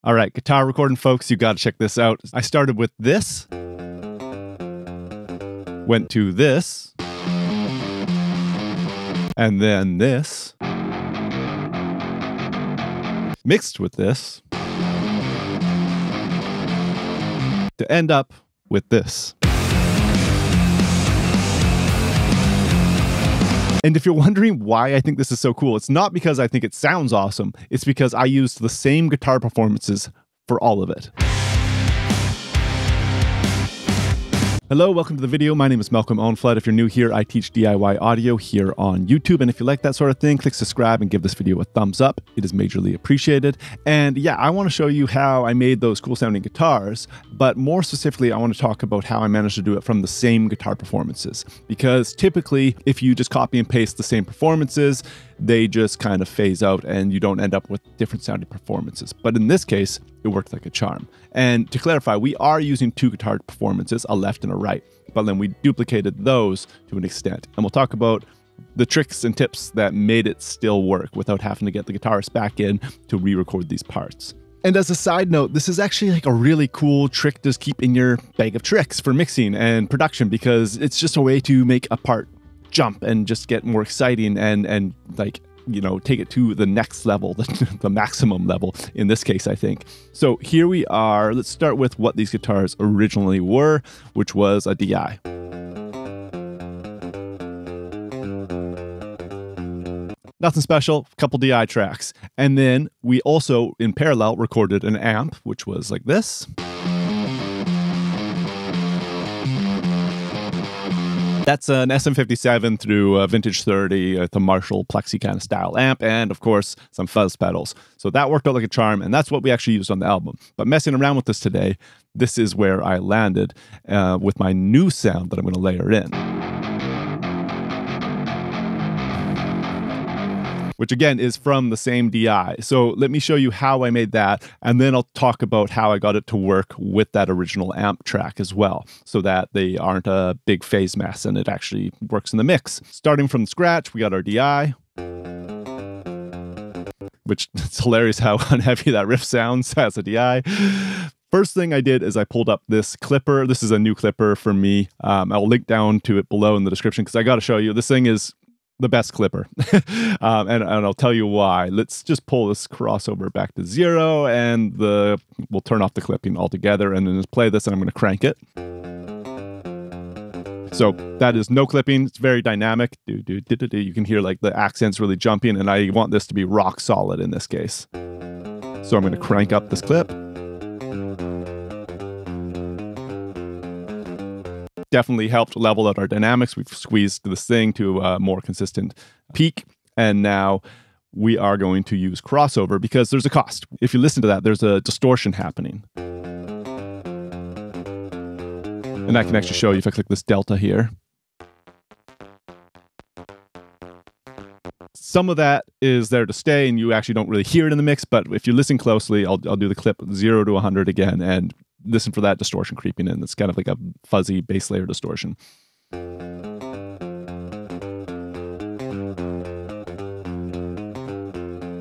All right, guitar recording folks, you got to check this out. I started with this, went to this, and then this, mixed with this, to end up with this. And if you're wondering why I think this is so cool, it's not because I think it sounds awesome. It's because I used the same guitar performances for all of it. Hello, welcome to the video. My name is Malcolm Owenflett. If you're new here, I teach DIY audio here on YouTube. And if you like that sort of thing, click subscribe and give this video a thumbs up. It is majorly appreciated. And yeah, I want to show you how I made those cool sounding guitars, but more specifically, I want to talk about how I managed to do it from the same guitar performances. Because typically, if you just copy and paste the same performances, they just kind of phase out and you don't end up with different sounding performances. But in this case, it worked like a charm. And to clarify, we are using two guitar performances, a left and a right, but then we duplicated those to an extent. And we'll talk about the tricks and tips that made it still work without having to get the guitarist back in to re-record these parts. And as a side note, this is actually like a really cool trick to keep in your bag of tricks for mixing and production, because it's just a way to make a part jump and just get more exciting and like, you know, take it to the next level, the maximum level in this case, I think. So here we are. Let's start with what these guitars originally were, which was a DI. Nothing special, a couple DI tracks. And then we also, in parallel, recorded an amp, which was like this. That's an SM57 through a Vintage 30, the Marshall Plexi kind of style amp, and of course, some fuzz pedals. So that worked out like a charm, and that's what we actually used on the album. But messing around with this today, this is where I landed with my new sound that I'm going to layer in. Which again is from the same DI. So let me show you how I made that, and then I'll talk about how I got it to work with that original amp track as well, so that they aren't a big phase mess and it actually works in the mix. Starting from scratch, we got our DI, which it's hilarious how unheavy that riff sounds as a DI. First thing I did is I pulled up this clipper. This is a new clipper for me. I'll link down to it below in the description because I got to show you, this thing is the best clipper. and I'll tell you why. Let's just pull this crossover back to 0 and we'll turn off the clipping altogether and then just play this and I'm going to crank it. So that is no clipping. It's very dynamic. You can hear like the accents really jumping, and I want this to be rock solid in this case. So I'm going to crank up this clip. Definitely helped level out our dynamics. We've squeezed this thing to a more consistent peak. And now we are going to use crossover because there's a cost. If you listen to that, there's a distortion happening. And I can actually show you if I click this delta here. Some of that is there to stay and you actually don't really hear it in the mix. But if you listen closely, I'll do the clip 0 to 100 again and listen for that distortion creeping in. It's kind of like a fuzzy base layer distortion.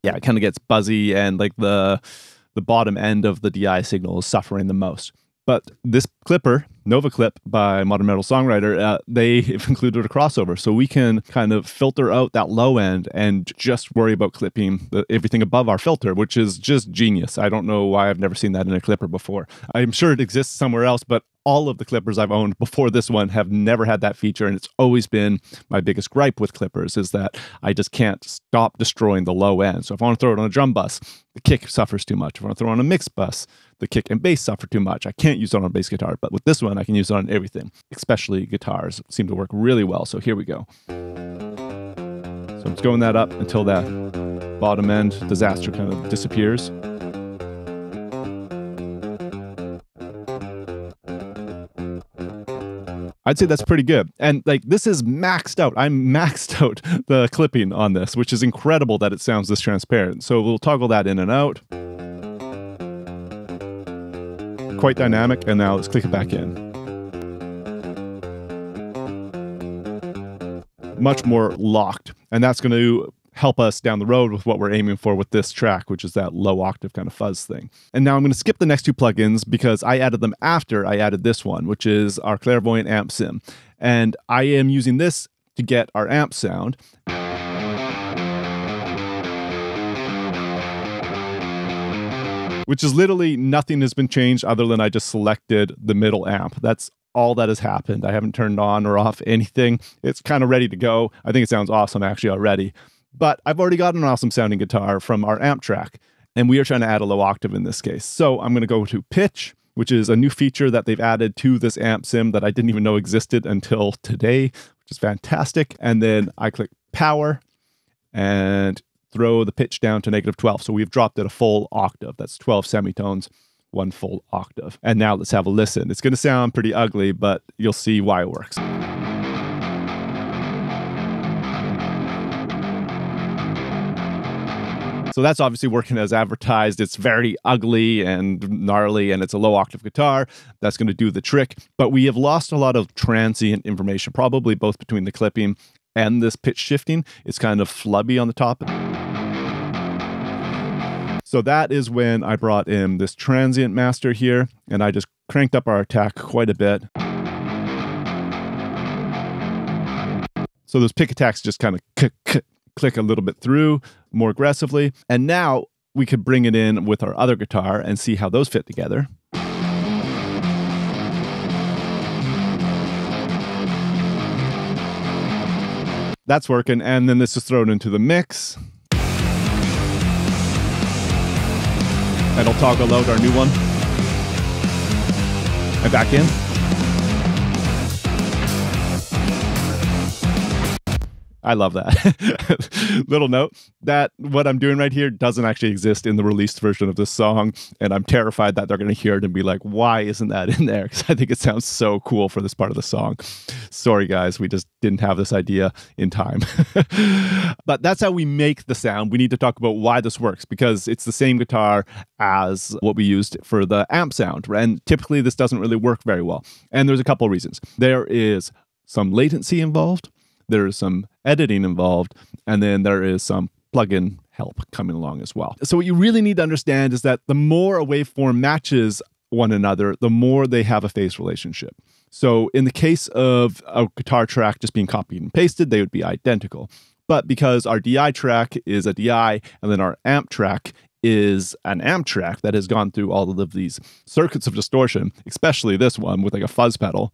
Yeah, it kind of gets buzzy and like the bottom end of the DI signal is suffering the most. But this clipper, Nova Clip by Modern Metal Songwriter, they've included a crossover. So we can kind of filter out that low end and just worry about clipping everything above our filter, which is just genius. I don't know why I've never seen that in a clipper before. I'm sure it exists somewhere else, but all of the clippers I've owned before this one have never had that feature, and it's always been my biggest gripe with clippers is that I just can't stop destroying the low end. So if I want to throw it on a drum bus, the kick suffers too much. If I want to throw it on a mix bus, the kick and bass suffer too much. I can't use it on a bass guitar, but with this one, I can use it on everything, especially guitars. Seem to work really well. So here we go. So I'm just going that up until that bottom end disaster kind of disappears. I'd say that's pretty good. And like, this is maxed out. I'm maxed out the clipping on this, which is incredible that it sounds this transparent. So we'll toggle that in and out. Quite dynamic. And now let's click it back in. Much more locked. And that's going to help us down the road with what we're aiming for with this track, which is that low octave kind of fuzz thing. And now I'm going to skip the next two plugins because I added them after I added this one, which is our Clairvoyant Amp Sim. And I am using this to get our amp sound. Which is literally nothing has been changed other than I just selected the middle amp. That's all that has happened. I haven't turned on or off anything. It's kind of ready to go. I think it sounds awesome actually already. But I've already got an awesome sounding guitar from our amp track, and we are trying to add a low octave in this case. So I'm going to go to pitch, which is a new feature that they've added to this amp sim that I didn't even know existed until today, which is fantastic. And then I click power and throw the pitch down to -12. So we've dropped it a full octave. That's 12 semitones, one full octave. And now let's have a listen. It's going to sound pretty ugly, but you'll see why it works. So that's obviously working as advertised. It's very ugly and gnarly, and it's a low octave guitar. That's going to do the trick. But we have lost a lot of transient information, probably both between the clipping and this pitch shifting. It's kind of flubby on the top. So that is when I brought in this transient master here, and I just cranked up our attack quite a bit. So those pick attacks just kind of click a little bit through more aggressively. And now we could bring it in with our other guitar and see how those fit together. That's working. And then this is thrown into the mix. And I'll toggle out our new one. And back in. I love that. Little note that what I'm doing right here doesn't actually exist in the released version of this song. And I'm terrified that they're going to hear it and be like, why isn't that in there? Because I think it sounds so cool for this part of the song. Sorry, guys, we just didn't have this idea in time. But that's how we make the sound. We need to talk about why this works, because it's the same guitar as what we used for the amp sound. And typically this doesn't really work very well. And there's a couple of reasons. There is some latency involved. There is some editing involved, and then there is some plugin help coming along as well. So what you really need to understand is that the more a waveform matches one another, the more they have a phase relationship. So in the case of a guitar track just being copied and pasted, they would be identical. But because our DI track is a DI, and then our amp track is an amp track that has gone through all of these circuits of distortion, especially this one with like a fuzz pedal,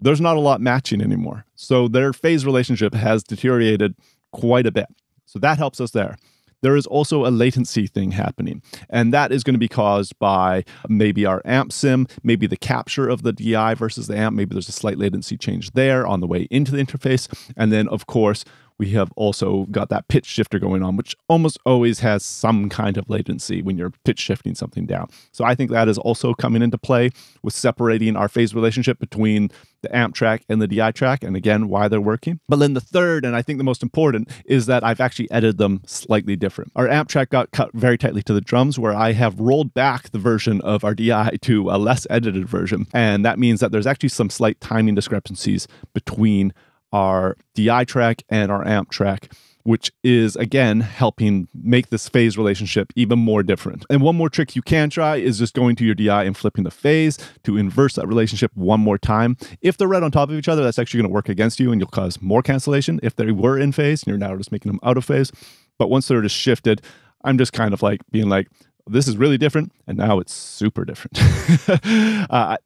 there's not a lot matching anymore. So their phase relationship has deteriorated quite a bit. So that helps us there. There is also a latency thing happening, and that is going to be caused by maybe our amp sim, maybe the capture of the DI versus the amp. Maybe there's a slight latency change there on the way into the interface. And then, of course, we have also got that pitch shifter going on, which almost always has some kind of latency when you're pitch shifting something down. So I think that is also coming into play with separating our phase relationship between the amp track and the DI track, and again, why they're working. But then the third, and I think the most important, is that I've actually edited them slightly different. Our amp track got cut very tightly to the drums, where I have rolled back the version of our DI to a less edited version. And that means that there's actually some slight timing discrepancies between our DI track and our amp track, which is, again, helping make this phase relationship even more different. And one more trick you can try is just going to your DI and flipping the phase to inverse that relationship one more time. If they're right on top of each other, that's actually going to work against you and you'll cause more cancellation. If they were in phase, and you're now just making them out of phase. But once they're just shifted, I'm just kind of like being like, this is really different, and now it's super different.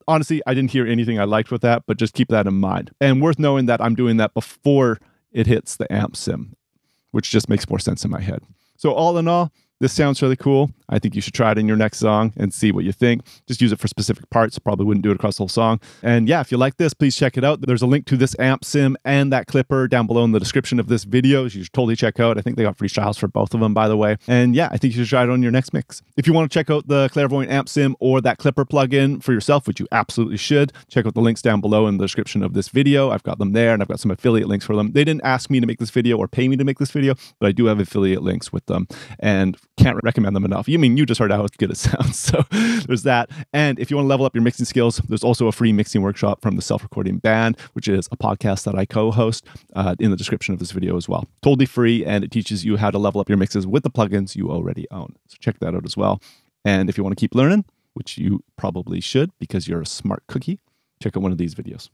Honestly, I didn't hear anything I liked with that, but just keep that in mind. And worth knowing that I'm doing that before it hits the amp sim, which just makes more sense in my head. So all in all, this sounds really cool. I think you should try it in your next song and see what you think. Just use it for specific parts. Probably wouldn't do it across the whole song. And yeah, if you like this, please check it out. There's a link to this amp sim and that clipper down below in the description of this video. You should totally check out. I think they got free styles for both of them, by the way. And yeah, I think you should try it on your next mix. If you want to check out the Clairvoyant amp sim or that clipper plugin for yourself, which you absolutely should, check out the links down below in the description of this video. I've got them there, and I've got some affiliate links for them. They didn't ask me to make this video or pay me to make this video, but I do have affiliate links with them and can't recommend them enough. you mean you just heard how good it sounds. So there's that. And if you want to level up your mixing skills, there's also a free mixing workshop from the Self-Recording Band, which is a podcast that I co-host, in the description of this video as well. Totally free, and it teaches you how to level up your mixes with the plugins you already own. So check that out as well. And if you want to keep learning, which you probably should because you're a smart cookie, check out one of these videos.